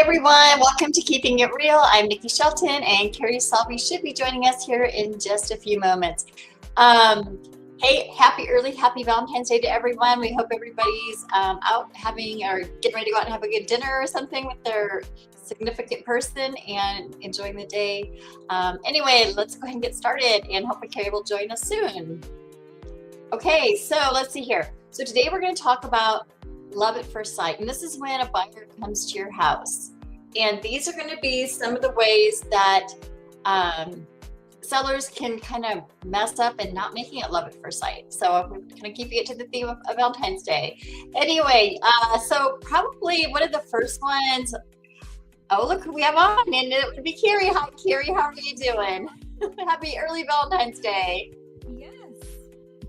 everyone, welcome to Keeping It Real. I'm Nikki Shelton, and Carrie Salvi should be joining us here in just a few moments. Hey, happy Valentine's Day to everyone. We hope everybody's out having or getting ready to go out and have a good dinner or something with their significant person and enjoying the day. Anyway, let's go ahead and get started, and hopefully Carrie will join us soon. Okay, so let's see here. So today we're going to talk about love at first sight, and this is when a buyer comes to your house. And these are going to be some of the ways that sellers can kind of mess up and not making it love at first sight. So I'm kind of keeping it to the theme of Valentine's Day. Anyway, so probably one of the first ones. Oh, look who we have on, and it would be Carrie. Hi, Carrie. How are you doing? Happy early Valentine's Day. Yes.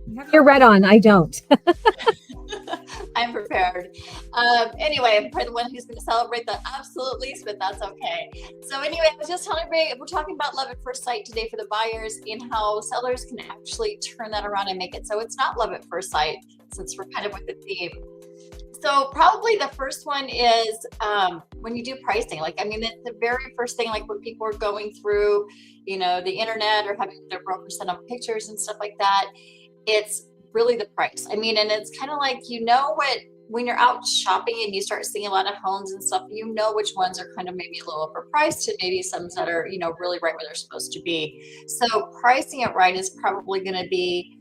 You have your red on. I don't. I'm prepared. Anyway, I'm probably the one who's going to celebrate the absolute least, but that's okay. So anyway, I was just telling everybody, we're talking about love at first sight today for the buyers and how sellers can actually turn that around and make it so it's not love at first sight, since we're kind of with the theme. So probably the first one is when you do pricing. Like, I mean, the very first thing, like when people are going through, the internet or having their broker send them pictures and stuff like that, it's really the price. I mean, and it's kind of like, when you're out shopping and you start seeing a lot of homes and stuff, which ones are kind of maybe a little overpriced and maybe some that are, really right where they're supposed to be. So pricing it right is probably going to be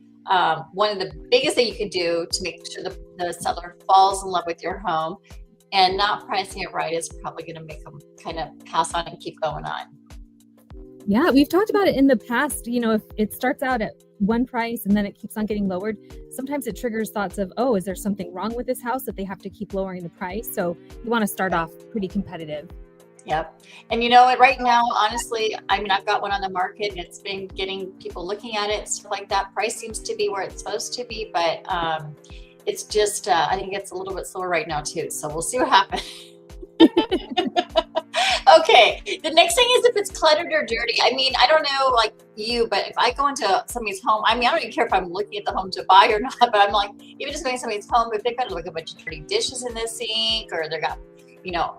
one of the biggest things you can do to make sure the seller falls in love with your home. And not pricing it right is probably going to make them kind of pass on and keep going on. Yeah, we've talked about it in the past. If it starts out at one price and then it keeps on getting lowered, sometimes it triggers thoughts of, oh, is there something wrong with this house that they have to keep lowering the price? So you want to start off pretty competitive. Yep. And you know what, right now, honestly, I mean, I've got one on the market and it's been getting people looking at it and stuff like that. Price seems to be where it's supposed to be, but it's just, I think it's a little bit slower right now too. So we'll see what happens. Okay, the next thing is if it's cluttered or dirty. I mean, I don't know like you, but if I go into somebody's home, I mean, I don't even care if I'm looking at the home to buy or not, but I'm like, even just going to somebody's home, if they've got like a bunch of dirty dishes in the sink or they've got,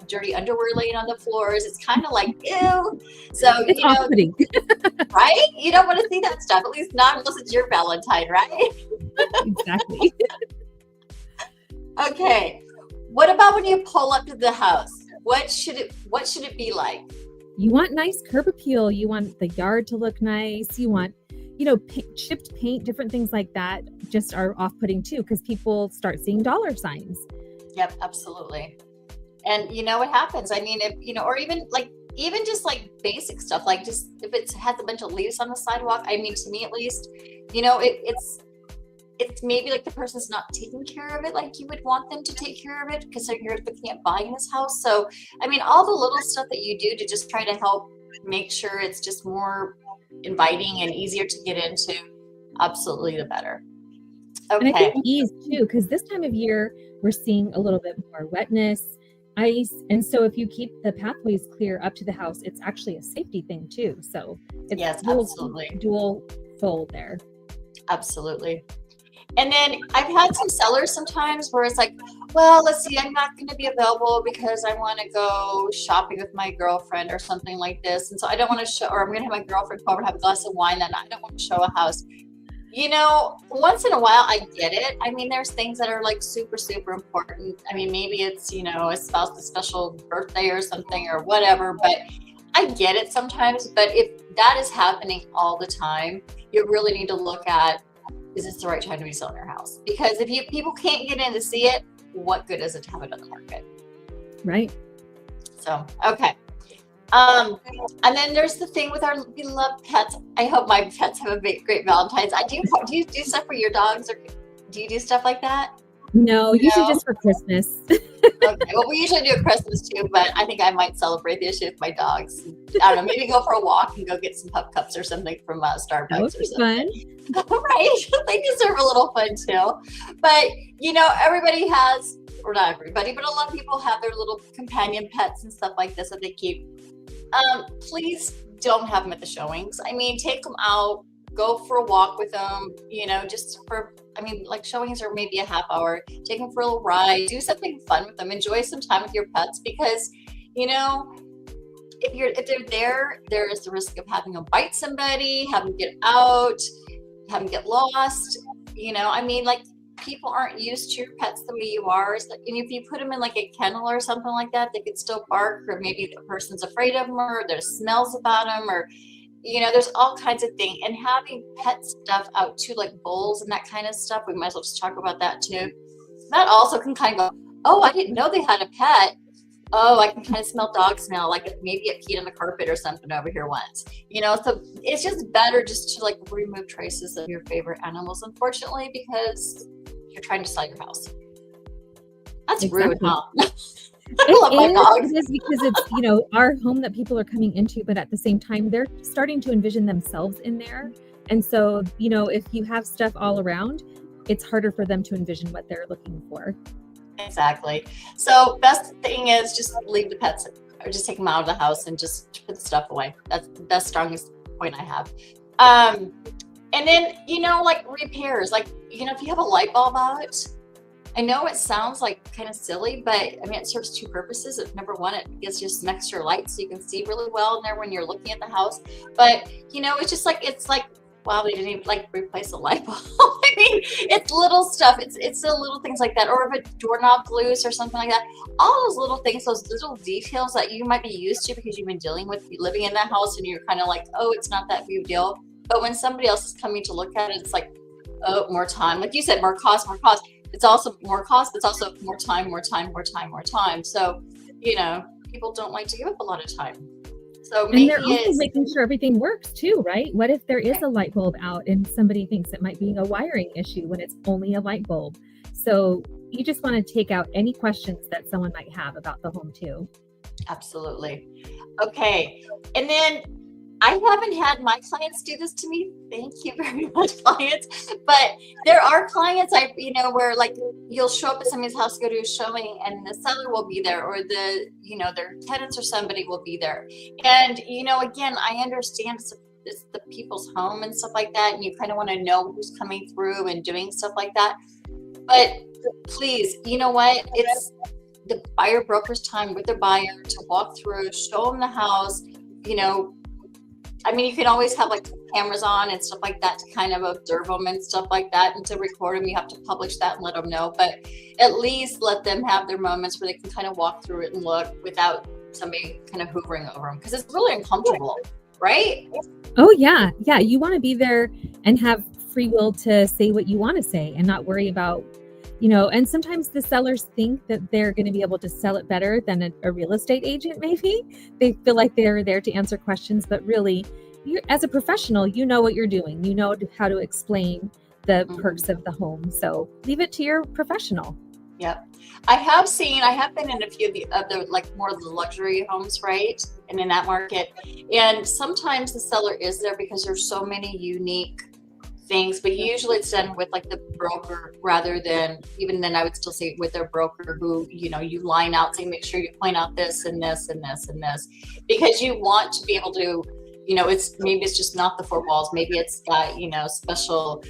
dirty underwear laying on the floors, it's kind of like, ew. So, it's off-putting. Right? You don't want to see that stuff, at least not unless it's your Valentine, right? Exactly. Okay. What about when you pull up to the house? What should it be like? You want nice curb appeal. You want the yard to look nice. You want, chipped paint, different things like that just are off-putting too, because people start seeing dollar signs. Yep, absolutely. And you know what happens? I mean, if, or even just like basic stuff, like just if it has a bunch of leaves on the sidewalk, I mean, to me at least, it's maybe like the person's not taking care of it like you would want them to take care of it because you're looking at buying this house. So, I mean, all the little stuff that you do to just try to help make sure it's just more inviting and easier to get into, absolutely the better. Okay. And I think ease too, because this time of year, we're seeing a little bit more wetness, ice. And so if you keep the pathways clear up to the house, it's actually a safety thing too. So it's absolutely dual fold there. Absolutely. And then I've had some sellers sometimes where it's like, well, let's see, I'm not going to be available because I want to go shopping with my girlfriend or something like this. And so I don't want to show, or I'm going to have my girlfriend come over and have a glass of wine that night. I don't want to show a house. Once in a while, I get it. I mean, there's things that are like super, super important. I mean, maybe it's, a spouse's special birthday or something or whatever, but I get it sometimes. But if that is happening all the time, you really need to look at, is this the right time to be selling your house? Because if people can't get in to see it, what good is it to have it on the market? Right. So, okay. And then there's the thing with our beloved pets. I hope my pets have a great Valentine's. Do you do stuff for your dogs, or do you do stuff like that? No, usually just for Christmas. Okay, well, we usually do at Christmas too, but I think I might celebrate this year with my dogs. I don't know, maybe go for a walk and go get some pup cups or something from Starbucks. That would be fun. Right? They deserve a little fun too. But, everybody has, or not everybody, but a lot of people have their little companion pets and stuff like this that they keep. Please don't have them at the showings. I mean, take them out, go for a walk with them, just for, like showings are maybe a half hour, take them for a little ride, do something fun with them, enjoy some time with your pets, because, you know, if they're there, there is the risk of having them bite somebody, have them get out, have them get lost. I mean, like, people aren't used to your pets the way you are. And if you put them in like a kennel or something like that, they could still bark, or maybe the person's afraid of them, or there's smells about them, or there's all kinds of things. And having pet stuff out too, like bowls and that kind of stuff, we might as well just talk about that too. That also can kind of go, oh, I didn't know they had a pet. Oh, I can kind of smell dog smell, like maybe it peed on the carpet or something over here once. So it's just better just to like remove traces of your favorite animals, unfortunately, because you're trying to sell your house. That's rude, huh? I love my dogs. It is, because it's, our home that people are coming into, but at the same time, they're starting to envision themselves in there. And so, if you have stuff all around, it's harder for them to envision what they're looking for. Exactly. So best thing is just leave the pets, or just take them out of the house and just put the stuff away. That's the best, strongest point I have. And then, like repairs, like, if you have a light bulb out, I know it sounds like kind of silly, but I mean, it serves two purposes. Number one, it gives you some extra light so you can see really well in there when you're looking at the house. But, it's just like, wow, they didn't even like replace a light bulb. I mean, it's little stuff. It's the little things like that. Or if a doorknob's loose or something like that. All those little things, those little details that you might be used to because you've been dealing with living in that house, and you're kind of like, oh, it's not that big of a deal. But when somebody else is coming to look at it, it's like, oh, more time. Like you said, more cost, more cost. It's also more cost, but it's also more time, more time, more time, more time. So, people don't like to give up a lot of time. So and they're also making sure everything works too, right? What if there is a light bulb out and somebody thinks it might be a wiring issue when it's only a light bulb? So you just want to take out any questions that someone might have about the home too. Absolutely. Okay. And then I haven't had my clients do this to me. Thank you very much, clients. But there are clients where like you'll show up at somebody's house, go to a showing, and the seller will be there, or their tenants or somebody will be there. And, again, I understand it's the people's home and stuff like that. And you kind of want to know who's coming through and doing stuff like that. But please, you know what? It's the buyer broker's time with the buyer to walk through, show them the house, I mean, you can always have like cameras on and stuff like that to kind of observe them and stuff like that, and to record them. You have to publish that and let them know, but at least let them have their moments where they can kind of walk through it and look without somebody kind of hoovering over them, because it's really uncomfortable, right? Oh yeah. Yeah. You want to be there and have free will to say what you want to say and not worry about, and sometimes the sellers think that they're going to be able to sell it better than a real estate agent. Maybe they feel like they're there to answer questions, but really, as a professional, you know what you're doing. You know how to explain the perks of the home. So leave it to your professional. Yep. I have been in a few of the like more of the luxury homes, right? And in that market. And sometimes the seller is there because there's so many unique things, but usually it's done with like the broker, rather than, even then I would still say with their broker, who you line out, say, make sure you point out this and this and this and this, because you want to be able to, it's just not the four walls, maybe it's got special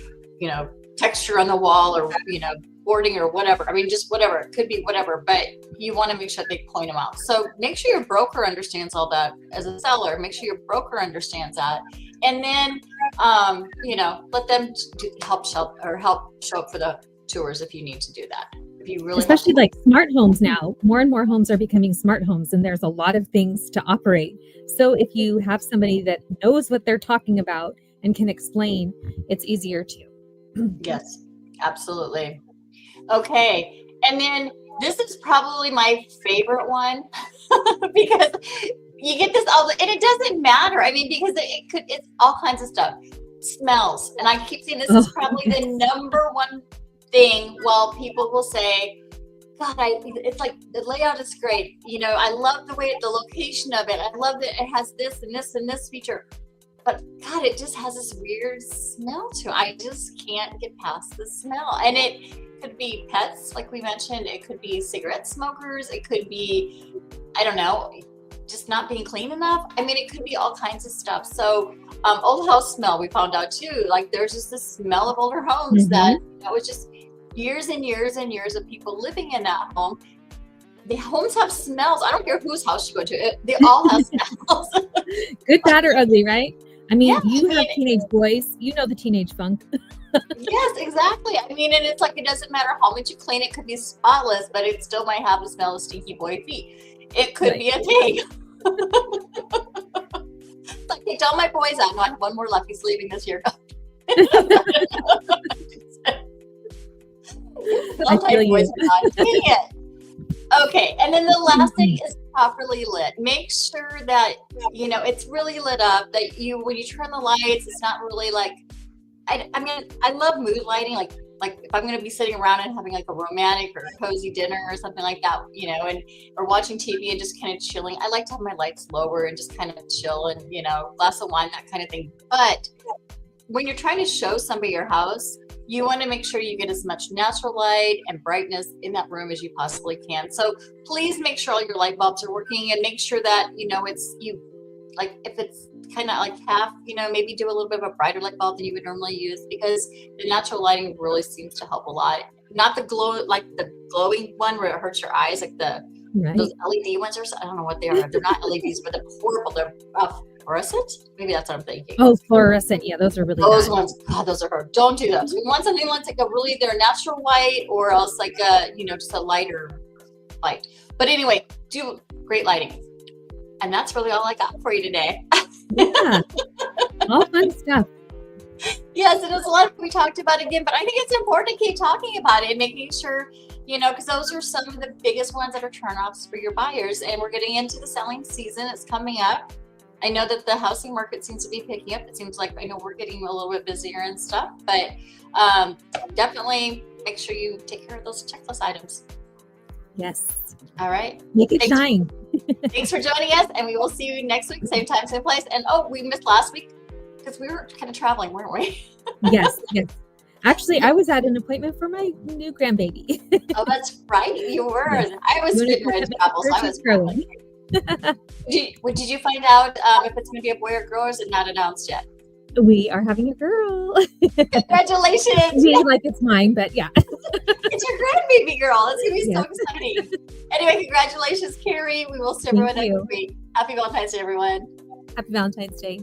texture on the wall, or boarding or whatever. I mean, just whatever, it could be whatever, but you want to make sure they point them out. So make sure your broker understands all that. As a seller, make sure your broker understands that. And then, let them help show up for the tours if you need to do that. If you really, especially like smart homes now, more and more homes are becoming smart homes, and there's a lot of things to operate. So if you have somebody that knows what they're talking about and can explain, it's easier to. Yes, absolutely. Okay. And then this is probably my favorite one because you get this all, and it doesn't matter. I mean, because it's all kinds of stuff. Smells. And I keep saying this is probably the number one thing. While people will say, God, it's like the layout is great. I love the location of it. I love that it has this and this and this feature. But God, it just has this weird smell to it. I just can't get past the smell. And it could be pets, like we mentioned. It could be cigarette smokers. It could be, I don't know, just not being clean enough. I mean, it could be all kinds of stuff. So old house smell, we found out too. Like there's just this smell of older homes that was just years and years and years of people living in that home. the homes have smells. I don't care whose house you go to. They all have smells. Good, bad, or ugly, right? I Yeah, mean, I you mean, have teenage boys. You know the teenage funk. yes, exactly. I mean, and it's like it doesn't matter how much you clean, it could be spotless, but it still might have the smell of stinky boy feet. It could Right. be a thing. Like, hey, tell my boys that. No, I have one more left. He's leaving this year. I feel Valentine boys you. are not. Dang it. Okay, and then the last thing is properly lit. Make sure that it's really lit up. That when you turn the lights, it's not really like. I mean, I love mood lighting. Like if I'm going to be sitting around and having like a romantic or a cozy dinner or something like that, and or watching TV and just kind of chilling. I like to have my lights lower and just kind of chill and glass of wine, that kind of thing. But when you're trying to show somebody your house, you want to make sure you get as much natural light and brightness in that room as you possibly can. So please make sure all your light bulbs are working, and make sure that like if it's kind of like half, maybe do a little bit of a brighter light bulb than you would normally use, because the natural lighting really seems to help a lot. Not the the glowing one where it hurts your eyes, like those LED ones, I don't know what they are. They're not LEDs, but they're horrible. They're fluorescent. Maybe that's what I'm thinking. Oh, fluorescent. Yeah, those are really Those bad. ones, God, those are hard. Don't do those. We want something that's like they're natural white, or else like just a lighter light. But anyway, do great lighting. And that's really all I got for you today. Yeah, all fun stuff. Yes, it is a lot we talked about again, but I think it's important to keep talking about it and making sure, because those are some of the biggest ones that are turnoffs for your buyers. And we're getting into the selling season. It's coming up. I know that the housing market seems to be picking up. It seems like I know we're getting a little bit busier and stuff, but definitely make sure you take care of those checklist items. Yes. All right. Make it shine. Thanks for joining us, and we will see you next week, same time, same place. And we missed last week because we were kind of traveling, weren't we? Yes. Actually, I was at an appointment for my new grandbaby. Oh, that's right. You were. Yes. I was getting ready to travel, so I was growing. Did you find out if it's going to be a boy or girl, or is it not announced yet? We are having a girl. Congratulations. Like it's mine, but yeah. It's your grandbaby girl. It's going to be so exciting. Anyway, congratulations, Carrie. We will see everyone next week. Happy Valentine's Day, everyone. Happy Valentine's Day.